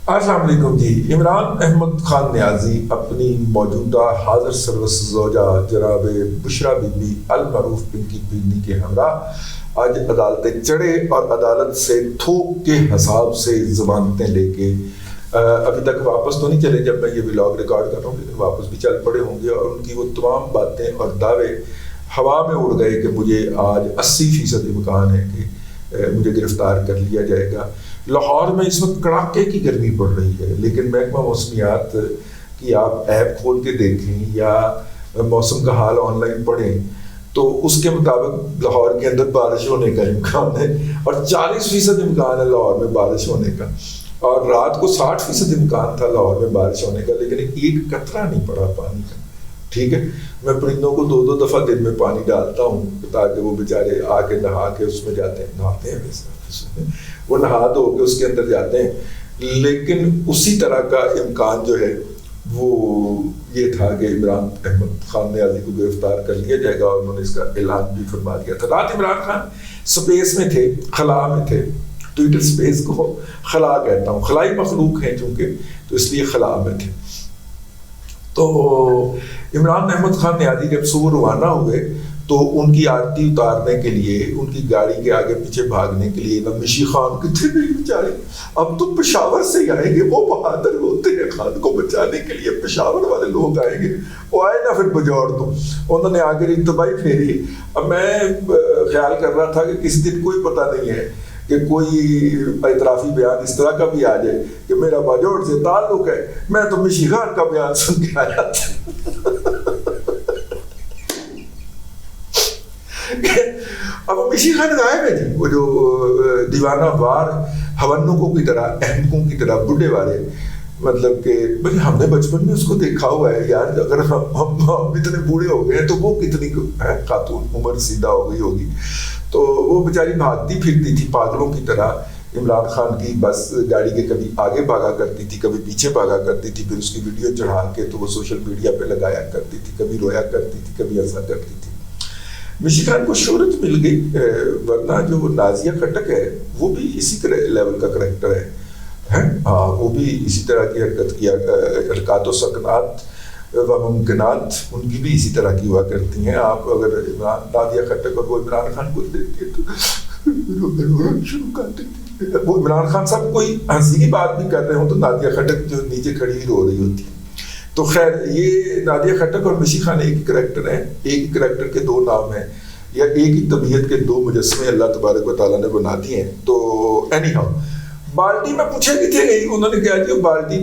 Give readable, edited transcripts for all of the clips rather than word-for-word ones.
السلام علیکم جی. عمران احمد خان نیازی اپنی موجودہ حاضر سروس زوجہ جناب بشرا بی بی المعروف پنکی پیڈنی کے ہمراہ آج عدالتیں چڑھے اور عدالت سے تھوک کے حساب سے ضمانتیں لے کے ابھی تک واپس تو نہیں چلے جب میں یہ ولاگ ریکارڈ کر رہا ہوں، لیکن واپس بھی چل پڑے ہوں گے. اور ان کی وہ تمام باتیں اور دعوے ہوا میں اڑ گئے کہ مجھے آج 80% امکان ہے کہ مجھے گرفتار کر لیا جائے گا. لاہور میں اس وقت کڑاکے کی گرمی پڑ رہی ہے، لیکن محکمہ موسمیات کی آپ ایپ کھول کے دیکھیں یا موسم کا حال آن لائن پڑھیں تو اس کے مطابق لاہور کے اندر بارش ہونے کا امکان ہے اور 40% امکان ہے لاہور میں بارش ہونے کا. اور رات کو 60% امکان تھا لاہور میں بارش ہونے کا، لیکن ایک قطرہ نہیں پڑا پانی کا. ٹھیک ہے، میں پرندوں کو 2 دفعہ دن میں پانی ڈالتا ہوں تاکہ وہ بیچارے آ کے نہا کے اس میں جاتے ہیں، نہاتے ہیں ویسے وہ نہا دھو کے اس کے اندر جاتے ہیں. لیکن اسی طرح کا امکان جو ہے وہ یہ تھا کہ عمران احمد خان نیازی کو گرفتار کر لیا جائے گا، اور انہوں نے اس کا اعلان بھی فرما دیا تھا. رات عمران خان سپیس میں تھے، خلا میں تھے. ٹویٹر سپیس کو خلا کہتا ہوں، خلائی مخلوق ہیں چونکہ، تو اس لیے خلا میں تھے. تو عمران احمد خان نیازی جب صبح روانہ ہوئے تو ان کی آرتی اتارنے کے لیے، ان کی گاڑی کے آگے پیچھے بھاگنے کے لیے مشی خان کتنے بھی بیچارے اب تو پشاور سے ہی آئیں گے، وہ بہادر ہوتے ہیں خان کو بچانے کے لیے، پشاور والے لوگ آئیں گے. وہ آئے نا پھر بجوڑ تو انہوں نے آگے انتباہی پھیری. اب میں خیال کر رہا تھا کہ کس دن کوئی پتہ نہیں ہے کہ کوئی اعترافی بیان اس طرح کا بھی آ جائے کہ میرا باجوڑ سے تعلق ہے، میں تو مشی خان کا بیان سن کے آیا تھا. اب مشی خان غائب ہے جی، وہ جو دیوانہ وار ہونکوں کی طرح، احمقوں کی طرح، بڈھے والے، مطلب کہ بھائی ہم نے بچپن میں اس کو دیکھا ہوا ہے یار. اگر ہم اتنے بوڑھے ہو گئے ہیں تو وہ کتنی خاتون عمر سیدھا ہو گئی ہوگی. تو وہ بیچاری بھاگتی پھرتی تھی پاگلوں کی طرح. عمران خان کی بس گاڑی کے کبھی آگے بھاگا کرتی تھی، کبھی پیچھے بھاگا کرتی تھی، پھر اس کی ویڈیو چڑھا کے تو وہ سوشل میڈیا پہ لگایا کرتی تھی، کبھی رویا کرتی تھی، کبھی ہنسا کرتی تھی. مشی خان کو شہرت مل گئی، ورنہ جو نازیہ خٹک ہے وہ بھی اسی لیول کا کریکٹر ہے. وہ بھی اسی طرح کی حرکت کیا، حرکات و سکنات و ممکنات ان کی بھی اسی طرح کی ہوا کرتی ہیں. آپ اگر نازیہ خٹک اور وہ عمران خان کو دیکھتے تو شروع کر دیتے. وہ عمران خان صاحب کوئی ہنسی کی بات بھی کر رہے ہوں تو نازیہ خٹک جو نیچے کھڑی رو رہی ہوتی ہے. تو خیر یہ نازیہ خٹک اور مشی خان ایک ہی کریکٹر ہیں، ایک ہی کریکٹر کے 2 نام ہیں، یا ایک ہی طبیعت کے 2 مجسمے اللہ تبارک و تعالیٰ نے بنا دیے ہیں. تو اینی ہاؤ بالٹی میں پوچھے بھی تھے گئی، انہوں نے کیا کہ بالٹی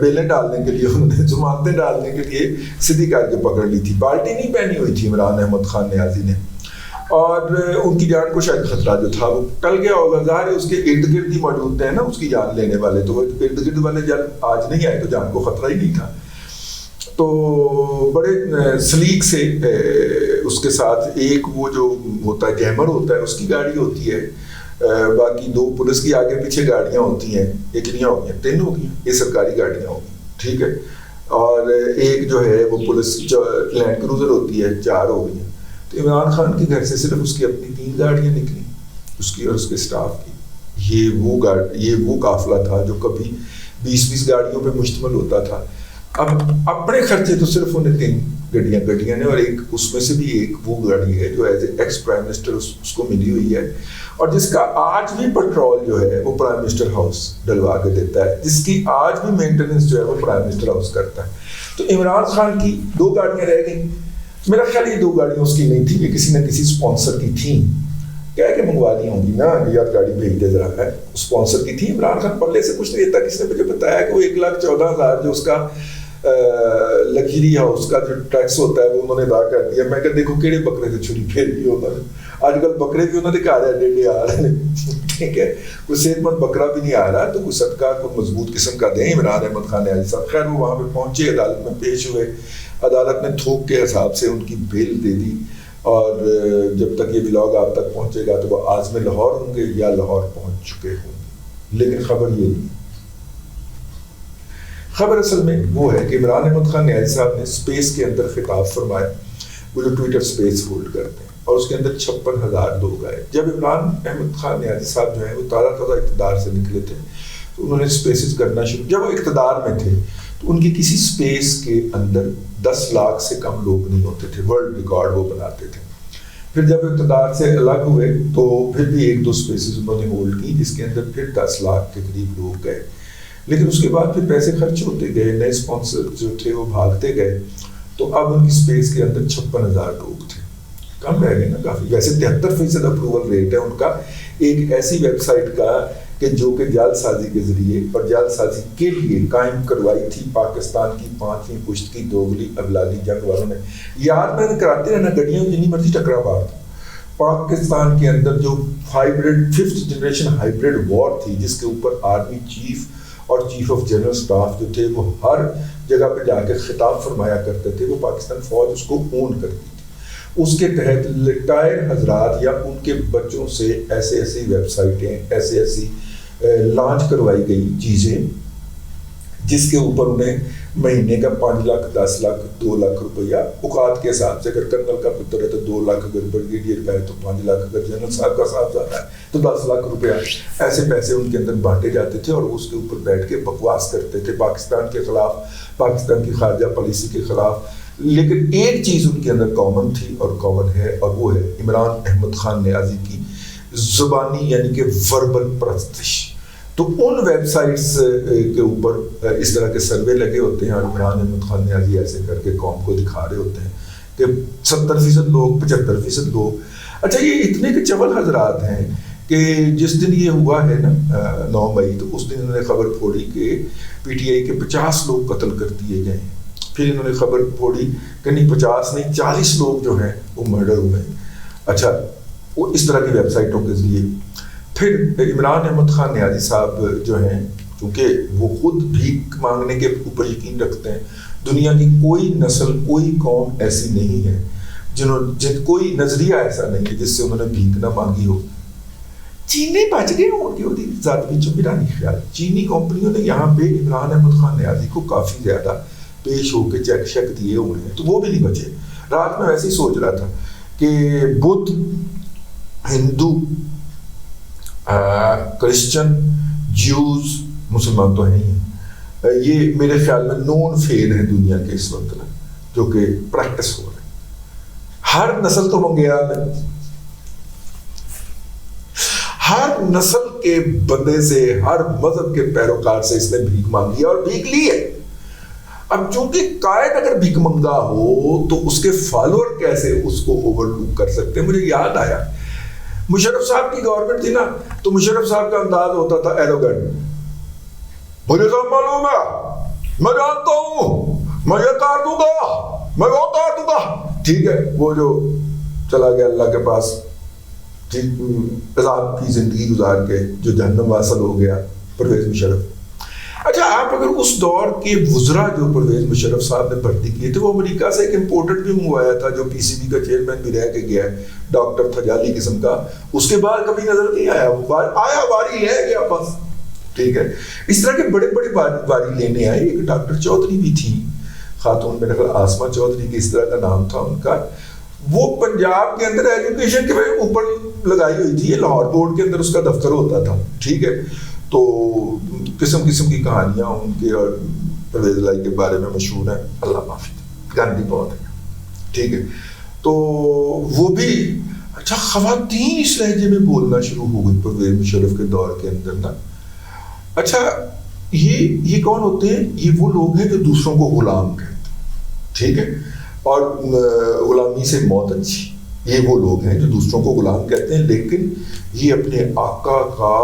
بیلیں ڈالنے کے لیے، انہوں نے ضمانتیں ڈالنے کے لیے سیدھی کر کے پکڑ لی تھی. بالٹی نہیں پہنی ہوئی تھی عمران احمد خان نیازی نے، اور ان کی جان کو شاید خطرہ جو تھا وہ ٹل گیا ہوگا. ظاہر ہے اس کے ارد گرد ہی موجود تھے نا اس کی جان لینے والے، تو وہ ارد گرد والے جب آج نہیں آئے تو جان کو خطرہ ہی نہیں تھا. تو بڑے سلیق سے اس کے ساتھ ایک وہ جو ہوتا ہے گیمر ہوتا ہے اس کی گاڑی ہوتی ہے، باقی 2 پولیس کی آگے پیچھے گاڑیاں ہوتی ہیں. کتنیاں ہو گئی؟ 3 ہو گئی، یہ سرکاری گاڑیاں ہو گئی. ٹھیک ہے، اور ایک جو ہے وہ پولیس لینڈ کروزر ہوتی ہے، 4 ہو گئی ہیں. تو عمران خان کے گھر سے صرف اس کی اپنی 3 گاڑیاں نکلی، اس کی اور اس کے سٹاف کی. یہ وہ قافلہ تھا جو کبھی 20 گاڑیوں پہ مشتمل ہوتا تھا. اب اپنے خرچے تو صرف انہیں 3 گڈیاں نے، اور ایک اس میں سے بھی ایک وہ گاڑی ہے جو as a ex prime minister اس کو ملی ہوئی ہے، اور جس کا آج بھی پیٹرول جو ہے وہ پرائم منسٹر ہاؤس ڈلوا کے دیتا ہے، جس کی آج بھی مینٹیننس جو ہے وہ پرائم منسٹر ہاؤس کرتا ہے. تو عمران خان کی 2 گاڑیاں رہ گئیں. میرا خیال یہ 2 گاڑیاں اس کی نہیں تھی، یہ کسی نہ کسی اسپانسر کی تھیں، کہہ کے منگوا لی ہوں گی نا، یار گاڑی بھیج دے ذرا. ہے اسپانسر کی تھی. عمران خان پلے سے کچھ نہیں دیتا. کسی نے مجھے بتایا کہ وہ 1,14,000 جو اس کا لگژری ہاؤس کا جو ٹیکس ہوتا ہے وہ انہوں نے ادا کر دیا. میں کہ دیکھو کیڑے بکرے سے چھری پھیر دی انہوں نے. آج کل بکرے بھی انہوں نے کہا رہا ہے 1.5 آ رہے ہیں. ٹھیک ہے، کوئی صحت مند بکرا بھی نہیں آ رہا، تو کوئی صدقہ کوئی مضبوط قسم کا دیں عمران احمد خان نیازی صاحب. خیر وہ وہاں پہ پہنچے، عدالت میں پیش ہوئے، عدالت نے تھوک کے حساب سے ان کی بیل دے دی. اور جب تک یہ ولاگ آپ تک پہنچے گا تو وہ عازم لاہور ہوں گے یا لاہور پہنچ چکے ہوں گے. لیکن خبر یہ نہیں، خبر اصل میں وہ ہے کہ عمران احمد خان نیازی صاحب نے سپیس کے اندر خطاب فرمایا، وہ جو ٹویٹر سپیس ہولڈ کرتے ہیں، اور اس کے اندر 56,000 لوگ آئے. جب عمران احمد خان نیازی صاحب جو ہیں وہ تازہ اقتدار سے نکلے تھے تو انہوں نے اسپیسز کرنا شروع. جب وہ اقتدار میں تھے تو ان کی کسی اسپیس کے اندر 10 لاکھ سے کم لوگ نہیں ہوتے تھے, ورلڈ ریکارڈ وہ بناتے تھے. پھر جب اقتدار سے الگ ہوئے تو پھر بھی 1-2 اسپیسز انہوں نے ہولڈ کی جس کے اندر پھر 10 لاکھ کے قریب لوگ گئے. لیکن اس کے بعد پھر پیسے خرچ ہوتے گئے, نئے اسپانسر جو تھے وہ بھاگتے گئے, تو اب ان کی اسپیس کے اندر 56,000 لوگ تھے. کم رہ گئے نا کافی. ویسے 73% اپروول ریٹ ہے ان کا ایک ایسی ویب سائٹ کا کہ جو کہ جال سازی کے ذریعے اور جال سازی کے لیے قائم کروائی تھی پاکستان کی 5ویں پشت کی دوغلی ابلاغی جنگ والوں نے. یاد میں نے کراتے رہنا, گڈیاں جتنی مرضی ٹکرا مار. پاکستان کے اندر جو ہائیبرڈ 5th جنریشن ہائیبرڈ وار تھی جس کے اوپر آرمی چیف اور چیف آف جنرل سٹاف جو تھے وہ ہر جگہ پہ جا کے خطاب فرمایا کرتے تھے, وہ پاکستان فوج اس کو اون کرتی تھی. اس کے تحت ریٹائر حضرات یا ان کے بچوں سے ایسی ویب سائٹیں ایسی لانچ کروائی گئی چیزیں جس کے اوپر انہیں مہینے کا 5 لاکھ 10 لاکھ 2 لاکھ روپیہ اوقات کے حساب سے, اگر کرنل کا پتر ہے تو 2 لاکھ, اگر بریگیڈیئر کا ہے تو 5 لاکھ, اگر جنرل صاحب کا صاحبزادہ ہے تو 10 لاکھ روپیہ. ایسے پیسے ان کے اندر بانٹے جاتے تھے اور اس کے اوپر بیٹھ کے بکواس کرتے تھے پاکستان کے خلاف, پاکستان کی خارجہ پالیسی کے خلاف. لیکن ایک چیز ان کے اندر کامن تھی اور کامن ہے, اور وہ ہے عمران احمد خان نیازی کی زبانی یعنی کہ وربل پرستش. تو ان ویب سائٹس کے اوپر اس طرح کے سروے لگے ہوتے ہیں اور عمران احمد خان نیازی ایسے کر کے قوم کو دکھا رہے ہوتے ہیں کہ 70% لوگ 75% لوگ. اچھا یہ اتنے کے چول حضرات ہیں کہ جس دن یہ ہوا ہے نا 9 مئی, تو اس دن انہوں نے خبر پھوڑی کہ PTI کے 50 لوگ قتل کر دیے گئے ہیں. پھر انہوں نے خبر پھوڑی کہ نہیں 50 نہیں 40 لوگ جو ہیں وہ مرڈر ہوئے ہیں. اچھا وہ اس طرح کی ویب سائٹوں کے ذریعے. پھر عمران احمد خان نیازی صاحب جو ہیں چونکہ وہ خود بھیک مانگنے کے اوپر یقین رکھتے ہیں, دنیا کی کوئی نسل کوئی قوم ایسی نہیں ہے کوئی نظریہ ایسا نہیں ہے جس سے انہوں نے بھیک نہ مانگی ہو. چینی بچ گئے ان کی ذات بھی میرا نہیں خیال. چینی کمپنیوں نے یہاں پہ عمران احمد خان نیازی کو کافی زیادہ پیش ہو کے چیک شیک دیے ہوئے ہیں, تو وہ بھی نہیں بچے. رات میں ویسے ہی سوچ رہا تھا کہ بدھ, ہندو, کرسچن, جیوز, مسلمان تو ہیں ہی, یہ میرے خیال میں نون فیل ہیں دنیا کے اس وقت جو کہ پریکٹس ہو رہے ہیں. ہر نسل تو منگیا میں, ہر نسل کے بندے سے, ہر مذہب کے پیروکار سے اس نے بھیک مانگی اور بھیک لی ہے. اب چونکہ قائد اگر بھیک منگا ہو تو اس کے فالوور کیسے اس کو اوور لک کر سکتے ہیں. مجھے یاد آیا مشرف صاحب کی گورنمنٹ تھی نا, تو مشرف صاحب کا انداز ہوتا تھا ایروگنٹ, مجھے سب معلوم ہے, میں جانتا ہوں, میں یہ کار دوں گا, میں وہ کار دوں گا. ٹھیک ہے, وہ جو چلا گیا اللہ کے پاس عذاب کی زندگی گزار کے جو جہنم واصل ہو گیا, پرویز مشرف. اچھا آپ اگر اس دور کے وزراء جو پرویز مشرف صاحب نے بھرتی کیے تھے, وہ امریکہ سے ایک امپورٹڈ بھی منگوایا تھا جو PCB کا چیئرمین بھی رہ کے گیا ہے, ڈاکٹر تھا جعلی قسم کا, اس کے بعد کبھی نظر نہیں آیا, وہ آیا واری لے گیا بس. ٹھیک ہے, اس طرح کے بڑے بڑے واری لینے آئے. ایک ڈاکٹر چودھری بھی تھی خاتون, میرے خیال آسما چودھری کی اس طرح کا نام تھا ان کا, وہ پنجاب کے اندر ایجوکیشن کے اوپر لگائی ہوئی تھی, لاہور بورڈ کے اندر اس کا دفتر ہوتا تھا. ٹھیک ہے, تو قسم قسم کی کہانیاں ان کے اور پرویز لائی کے بارے میں مشہور ہیں, اللہ معافی, گاندھی بہت ہے. ٹھیک ہے, تو وہ بھی. اچھا خواتین اس لہجے میں بولنا شروع ہو گئی پرویز مشرف کے دور کے اندر نا. اچھا یہ کون ہوتے ہیں؟ یہ وہ لوگ ہیں جو دوسروں کو غلام کہتے ہیں. ٹھیک ہے, اور غلامی سے موت اچھی. یہ وہ لوگ ہیں جو دوسروں کو غلام کہتے ہیں, لیکن یہ اپنے آقا کا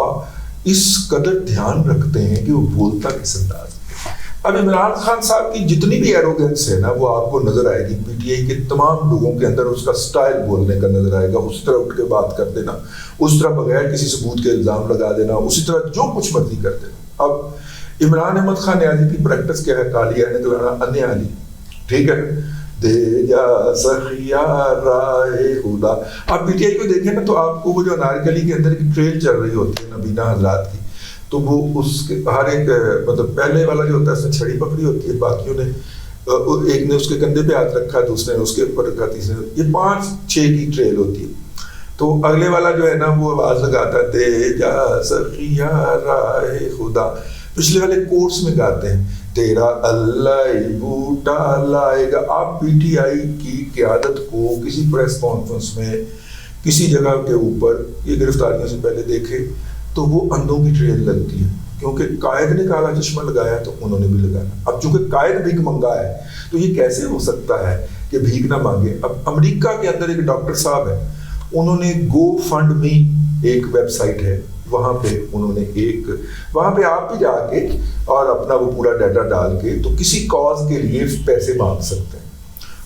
اس قدر دھیان رکھتے ہیں کہ وہ بولتا کس انداز میں. اب عمران خان صاحب کی جتنی بھی ایروگنس ہے نا وہ آپ کو نظر آئے گی PTI کے تمام لوگوں کے اندر. اس کا سٹائل بولنے کا نظر آئے گا, اس طرح اٹھ کے بات کر دینا, اس طرح بغیر کسی ثبوت کے الزام لگا دینا, اسی طرح جو کچھ مرضی کر دینا. اب عمران احمد خان نیازی کی پریکٹس کیا ہے؟ کالی آنے تو انیہ علی. ٹھیک ہے, دے جا سخیا رائے خدا. آپ PTI کو دیکھیں نا تو آپ کو وہ جو انارکلی کے اندر کی ٹریل چل رہی ہوتی ہے نبینا حضرات کی, تو وہ اس کے ہر ایک مطلب پہلے والا جو ہوتا ہے اس نے چھڑی پکڑی ہوتی ہے, باقیوں نے ایک نے اس کے کندھے پہ ہاتھ رکھا, دوسرے نے اس کے اوپر رکھا, تیسرے نے, یہ 5-6 کی ٹریل ہوتی ہے. تو اگلے والا جو ہے نا وہ آواز لگاتا ہے دے جا سخیا راہ خدا. پچھلے والے کورس میں گاتے ہیں تیرا اللہ بوٹا لائے گا. آپ پی ٹی آئی کی قیادت کو کسی پریس کانفرنس میں کسی جگہ کے اوپر یہ گرفتاریوں سے پہلے دیکھے تو وہ اندھوں کی ٹرین لگتی ہے, کیونکہ قائد نے کالا چشمہ لگایا تو انہوں نے بھی لگایا. اب چونکہ قائد بھیک منگا ہے تو یہ کیسے ہو سکتا ہے کہ بھیک نہ مانگے. اب امریکہ کے اندر ایک ڈاکٹر صاحب ہے, انہوں نے گو فنڈ می ایک ویب سائٹ ہے, وہاں پہ انہوں نے وہاں پہ آپ بھی جا کے اور اپنا وہ پورا ڈیٹا ڈال کے تو کسی کاز کے لیے پیسے مانگ سکتے ہیں,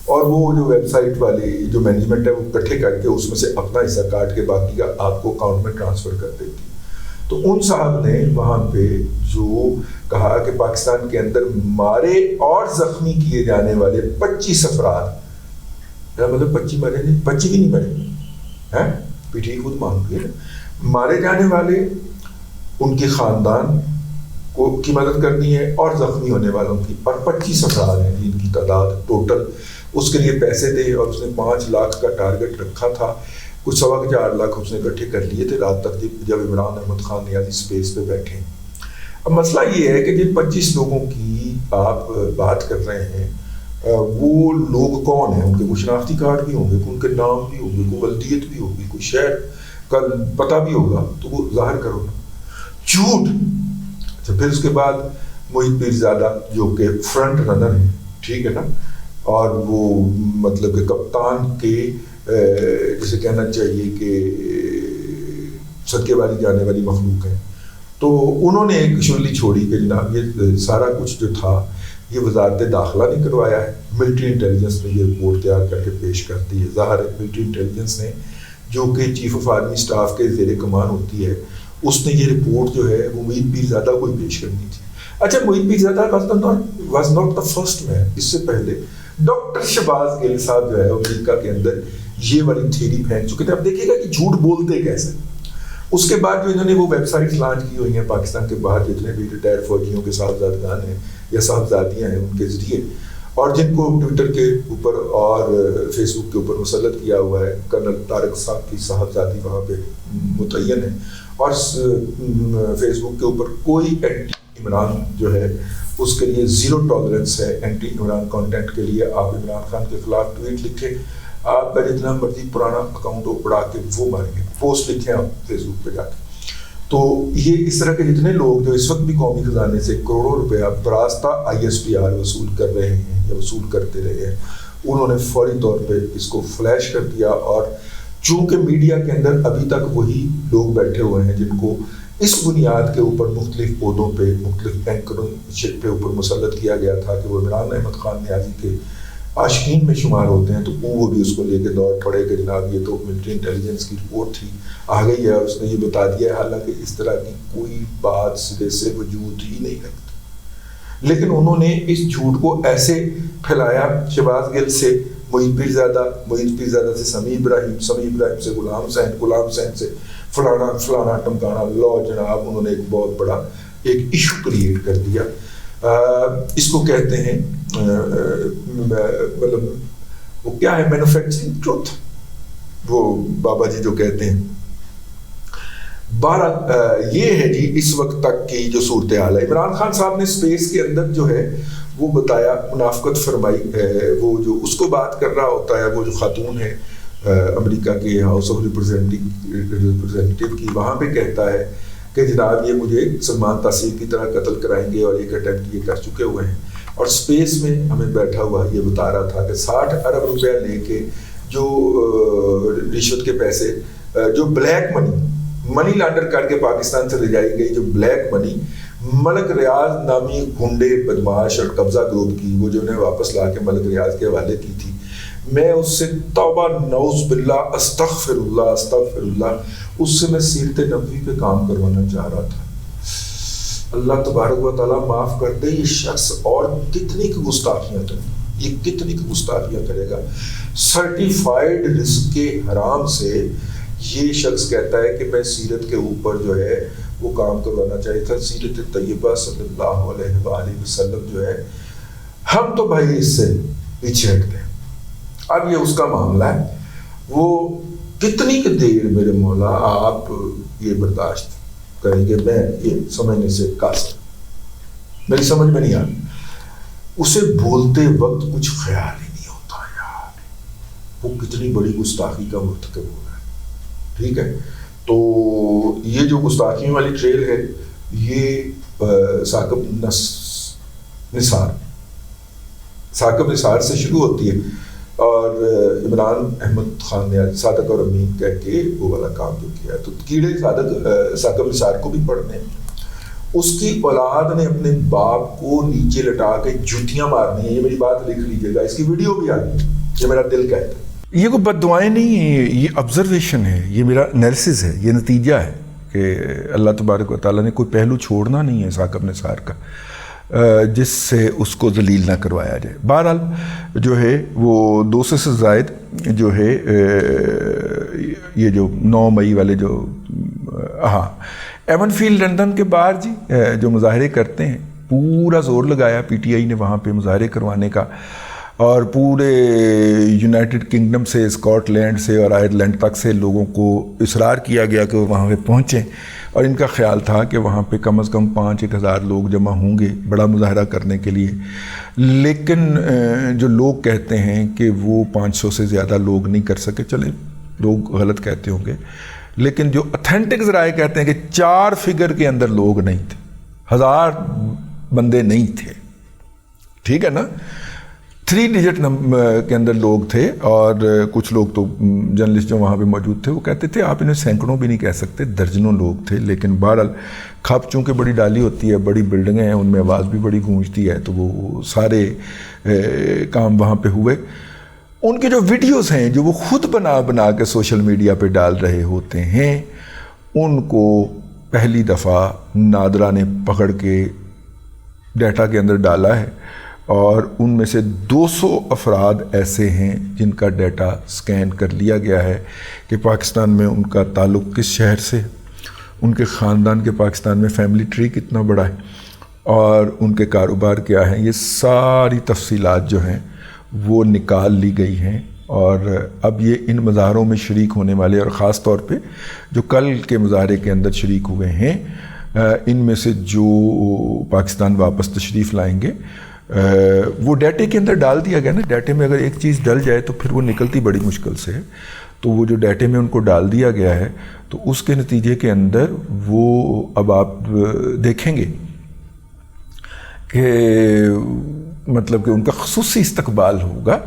اور وہ جو ویب سائٹ والی جو مینجمنٹ ہے وہ اکٹھے کر کے اس میں سے اپنا حصہ کاٹ کے باقی کا آپ کو اکاؤنٹ میں ٹرانسفر کر دیتی. تو ان صاحب نے وہاں پہ جو کہا کہ پاکستان کے اندر مارے اور زخمی کیے جانے والے 25 افراد, مطلب 25 مرے نہیں, 25 بھی نہیں مرے, پی ٹی خود مان گئے, مارے جانے والے ان کے خاندان کو کی مدد کرنی ہے اور زخمی ہونے والوں کی, اور 25 افراد ہیں جن کی تعداد ٹوٹل. اس کے لیے پیسے دے, اور اس نے 5 لاکھ کا ٹارگٹ رکھا تھا, کچھ 4.25 لاکھ اس نے اکٹھے کر لیے تھے رات تک جب عمران احمد خان نیازی اسپیس پہ بیٹھے. اب مسئلہ یہ ہے کہ جن 25 لوگوں کی آپ بات کر رہے ہیں وہ لوگ کون ہیں, ان کے کوئی شناختی کارڈ بھی ہوں گے, ان کے نام بھی ہوں گے, کوئی ولدیت بھی ہوگی, کوئی شہر کا پتہ بھی ہوگا, تو وہ ظاہر کرو نا. جھوٹ. اچھا, پھر اس کے بعد محیط پیرزادہ جو کہ فرنٹ رنر ہے, ٹھیک ہے نا, اور وہ مطلب کہ کپتان کے جسے کہنا چاہیے کہ صدقے والی جانے والی مخلوق ہے. تو انہوں نے ایک شنلی چھوڑی کہ جناب یہ سارا کچھ جو تھا یہ وزارت داخلہ نے کروایا ہے, ملٹری انٹیلیجنس نے یہ رپورٹ تیار کر کے پیش کرتی ہے. ظاہر ہے ملٹری انٹیلیجنس نے جو کہ چیف آف آرمی اسٹاف کے زیر کمان ہوتی ہے, اس نے یہ رپورٹ جو ہے وہ محیط پیرزادہ کو پیش کرنی تھی. اچھا, Muhit Pirzada was not the first man. اس سے پہلے ڈاکٹر شہباز گل صاحب جو ہے امریکہ کے اندر یہ والی تھیری پھینک چکے تھے. اب دیکھیے گا کہ جھوٹ بولتے کیسے. اس کے بعد جو انہوں نے وہ ویب سائٹس لانچ کی ہوئی ہیں پاکستان کے باہر جتنے بھی ریٹائر فوجیوں کے صاحبزادگان ہیں یا صاحبزادیاں ہیں ان کے ذریعے, اور جن کو ٹویٹر کے اوپر اور فیس بک کے اوپر مسلط کیا ہوا ہے. کرنل طارق صاحب کی صاحبزادی وہاں پہ متعین ہے, اور فیس بک کے اوپر کوئی اینٹی عمران جو ہے اس کے لیے 0 ٹالرنس ہے اینٹی عمران کانٹینٹ کے لیے. آپ عمران خان کے خلاف ٹویٹ لکھیں, آپ کا جتنا مرضی پرانا اکاؤنٹ اڑا کے وہ ماریں گے, پوسٹ لکھیں آپ فیس بک پہ جا کے. تو یہ اس طرح کے جتنے لوگ جو اس وقت بھی قومی خزانے سے کروڑوں روپیہ براستہ ISPR وصول کر رہے ہیں یا وصول کرتے رہے ہیں, انہوں نے فوری طور پہ اس کو فلیش کر دیا. اور چونکہ میڈیا کے اندر ابھی تک وہی لوگ بیٹھے ہوئے ہیں جن کو اس بنیاد کے اوپر مختلف عہدوں پہ مختلف اینکرشپ کے اوپر مسلط کیا گیا تھا کہ وہ عمران احمد خان نیازی کے عاشقین میں شمار ہوتے ہیں, تو وہ بھی اس کو لے کے دوڑ پڑے کہ جناب یہ تو ملٹری انٹیلیجنس کی رپورٹ تھی آ گئی ہے, اور اس نے یہ بتا دیا ہے, حالانکہ اس طرح کی کوئی بات سرے سے وجود ہی نہیں رکھتی. لیکن انہوں نے اس جھوٹ کو ایسے پھیلایا, شہباز گل سے محیط پیرزادہ سے سمیع ابراہیم سے غلام حسین سے فلانا ٹمکانا, لو جناب انہوں نے ایک بہت بڑا ایک ایشو کریٹ کر دیا. اس کو کہتے ہیں مطلب وہ کیا ہے, مینوفیکچرنگ ٹروتھ, وہ بابا جی جو کہتے ہیں. یہ ہے جی اس وقت تک کی جو صورتحال ہے. عمران خان صاحب نے اسپیس کے اندر جو ہے وہ بتایا, منافقت فرمائی, وہ جو اس کو بات کر رہا ہوتا ہے وہ جو خاتون ہے امریکہ کے ہاؤس آف ریپرزینٹیو کی, وہاں پہ کہتا ہے کہ جناب یہ مجھے سلمان تاثیر کی طرح قتل کرائیں گے, اور ایک اٹیمپٹ یہ کر چکے ہوئے ہیں. اور اسپیس میں ہمیں بیٹھا ہوا یہ بتا رہا تھا کہ 60 ارب روپیہ لے کے جو رشوت کے پیسے جو بلیک منی لانڈر کر کے پاکستان سے لے جائی گئی, جو بلیک منی ملک ریاض نامی گنڈے بدماش اور قبضہ گروپ کی, وہ جو انہیں واپس لا کے ملک ریاض کے حوالے کی تھی, میں اس سے توبہ نعوذ باللہ استغفر اللہ اس سے میں سیرت نبوی پہ کام کروانا چاہ رہا تھا. اللہ تبارک و تعالیٰ معاف کر دے, یہ شخص اور کتنی کی گستاخیاں کرے گا. سرٹیفائیڈ رزق حرام سے یہ شخص کہتا ہے کہ میں سیرت کے اوپر جو ہے وہ کام کروانا چاہیے تھا. سیرت طیبہ صلی اللہ علیہ وآلہ وسلم جو ہے, ہم تو بھائی اس سے پیچھے ہٹتے ہیں. اب یہ اس کا معاملہ ہے. وہ کتنی کہ دیر میرے مولا آپ یہ برداشت کریں گے؟ میں یہ سمجھنے سے قاصر، میری سمجھ میں نہیں آ رہی. اسے بولتے وقت کچھ خیال ہی نہیں ہوتا یار، وہ کتنی بڑی گستاخی کا مرتکب ہو رہا ہے. ٹھیک ہے، تو یہ جو گستاخیوں والی ٹریل ہے یہ ثاقب نثار سے شروع ہوتی ہے، اور عمران احمد خان نے صادق اور امین کہہ کے وہ والا کام جو کیا ہے. تو کیڑے ثاقب نثار کو بھی پڑھنے ہیں. اس کی اولاد نے اپنے باپ کو نیچے لٹا کے جوتیاں مارنی ہیں. یہ میری بات لکھ لیجیے گا، اس کی ویڈیو بھی آ گئی، یہ میرا دل کہتا ہے. یہ کوئی بد دعائیں نہیں ہیں، یہ آبزرویشن ہے، یہ میرا انالیسس ہے، یہ نتیجہ ہے کہ اللہ تبارک و تعالیٰ نے کوئی پہلو چھوڑنا نہیں ہے ثاقب نثار کا جس سے اس کو ذلیل نہ کروایا جائے. بہرحال جو ہے وہ 200 سے زائد جو ہے یہ جو 9 مئی والے جو ایون فیلڈ لندن کے باہر جی جو مظاہرے کرتے ہیں، پورا زور لگایا پی ٹی آئی نے وہاں پہ مظاہرے کروانے کا، اور پورے یونائٹڈ کنگڈم سے، اسکاٹ لینڈ سے اور آئرلینڈ تک سے لوگوں کو اصرار کیا گیا کہ وہ وہاں پہ پہنچیں، اور ان کا خیال تھا کہ وہاں پہ کم از کم 5-1 ہزار لوگ جمع ہوں گے بڑا مظاہرہ کرنے کے لیے. لیکن جو لوگ کہتے ہیں کہ وہ 500 سے زیادہ لوگ نہیں کر سکے، چلیں لوگ غلط کہتے ہوں گے، لیکن جو اتھینٹک ذرائع کہتے ہیں کہ 4 فگر کے اندر لوگ نہیں تھے، 1000 بندے نہیں تھے. ٹھیک ہے نا، 3 ڈیجٹ کے اندر لوگ تھے. اور کچھ لوگ تو جرنلسٹ جو وہاں پہ موجود تھے وہ کہتے تھے آپ انہیں سینکڑوں بھی نہیں کہہ سکتے، درجنوں لوگ تھے. لیکن بہرحال کھپ چونکہ بڑی ڈالی ہوتی ہے، بڑی بلڈنگیں ہیں، ان میں آواز بھی بڑی گونجتی ہے، تو وہ سارے کام وہاں پہ ہوئے. ان کے جو ویڈیوز ہیں جو وہ خود بنا کے سوشل میڈیا پہ ڈال رہے ہوتے ہیں، ان کو پہلی دفعہ نادرا نے پکڑ کے ڈیٹا کے اندر ڈالا ہے، اور ان میں سے 200 افراد ایسے ہیں جن کا ڈیٹا سکین کر لیا گیا ہے کہ پاکستان میں ان کا تعلق کس شہر سے، ان کے خاندان کے پاکستان میں فیملی ٹری کتنا بڑا ہے، اور ان کے کاروبار کیا ہیں. یہ ساری تفصیلات جو ہیں وہ نکال لی گئی ہیں. اور اب یہ ان مظاہروں میں شریک ہونے والے، اور خاص طور پہ جو کل کے مظاہرے کے اندر شریک ہوئے ہیں، ان میں سے جو پاکستان واپس تشریف لائیں گے وہ ڈیٹے کے اندر ڈال دیا گیا نا. ڈیٹے میں اگر ایک چیز ڈل جائے تو پھر وہ نکلتی بڑی مشکل سے ہے. تو وہ جو ڈیٹے میں ان کو ڈال دیا گیا ہے، تو اس کے نتیجے کے اندر وہ اب آپ دیکھیں گے کہ مطلب کہ ان کا خصوصی استقبال ہوگا،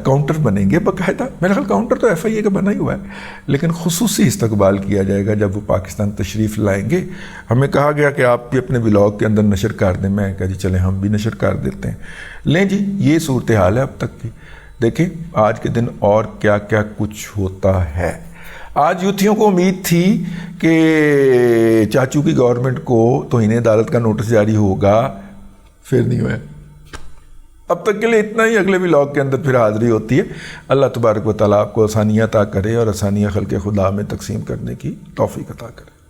کاؤنٹر بنیں گے باقاعدہ. میرا خیال کاؤنٹر تو ایف آئی اے کا بنا ہی ہوا ہے، لیکن خصوصی استقبال کیا جائے گا جب وہ پاکستان تشریف لائیں گے. ہمیں کہا گیا کہ آپ بھی اپنے ولاگ کے اندر نشر کر دیں. میں کہا جی چلیں ہم بھی نشر کر دیتے ہیں. لیں جی، یہ صورتحال ہے اب تک کی. دیکھیں آج کے دن اور کیا کیا کچھ ہوتا ہے. آج یوتھیوں کو امید تھی کہ چاچو کی گورنمنٹ کو توہین عدالت کا نوٹس جاری ہوگا، پھر نہیں ہوا. اب تک کے لیے اتنا ہی. اگلے ولاگ کے اندر پھر حاضری ہوتی ہے. اللہ تبارک و تعالیٰ آپ کو آسانیاں عطا کرے، اور آسانیاں خلق خدا میں تقسیم کرنے کی توفیق عطا کرے.